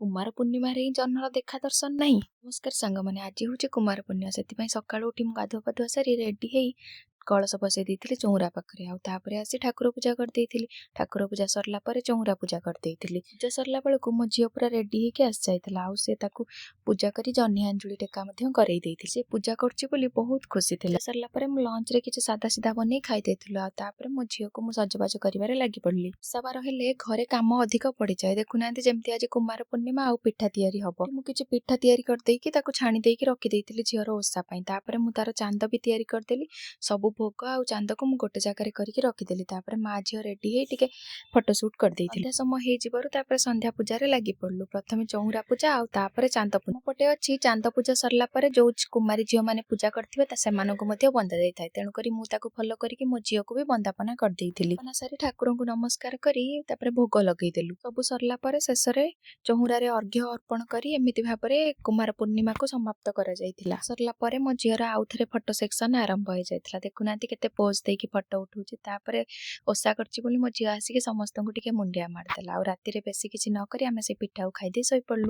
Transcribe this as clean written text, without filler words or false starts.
कुमार पूर्णिमा रे जह्नर देखा दर्शन नहीं। नमस्कार सांगमाने, आज हूँ कुमार पूर्णिमा से सकाळू उठी मु गाधुआ पाधुआ सारी रेडी है कलश बसई देइथिली चौरा पाखरे आउे आसी ठाकुर पूजा करदेइथिली। ठाकुर पूजा सरला परे चौरा पूजा करदेइथिली। पूजा सरला बेलकु मो झियो पूरा रेडी होके आसी जाइथिला आउ से ताकू पूजा करी जह्नी अंजुली टेका मध्य करई देइथिली। से पूजा करछि बोली बहुत खुशी थिला। सरला परे मु लंच रे किछि सादा सीधा बनै खाइ देइथिलु। आ तापरे मो झियो को मु सजबाज करिवारे लागि पड़ली। सवार हेले घरे काम अधिक पड़ी जाए। देखुनांती जेमती आज कुमार पूर्णिमा आउ पिठा तयारी हबो। मु किछि पिठा तयारी कर देइकी ताकू छाणी देइकी रखि देइथिली झियोर ओसा पई। तापरे मु तार चांद भी तयारी कर देली। सब भोग आउ चांद को मु गोटे जगह करके रखिदेली। तापरे माँ झियो रेडी है टिके फोटोशूट कर देइथिली। संध्या समय हे जिवरु तापरे संध्या पूजा रे लागि पड़लु। प्रथमे चौरा पूजा आउ तापरे चांद पूजा। मो पटे अछि चांद पूजा सरला परे जो कुमारी झियो माने पूजा करथिबे ता सेमानकु मध्ये बंदा देइ थाए। तेनु करी मु ताकू फॉलो करिके मो झियो को भी बंदापना कर देइथिली। बना सारी ठाकुरन को नमस्कार करी तापरे भोग लगेइ देलु। सब सरला परे शेषरे चौरा रे अर्घ्य अर्पण करी एमिति भाबरे कुमार पूर्णिमा को समाप्त करा जाइथिला। सरला परे मो झियोर आउ थरे फोटो सेक्शन आरंभ हो जाइथिला। देखुनांती केते पोज देकी फोटो उठौछि। तापरे ओसा करछि बोली मो झियो आसी के समस्त को टिके मुंडिया मारदेला। आ राती रे बेसी किछि न करी आमे से पिठाउ खाइ दे सोइ पड़लु।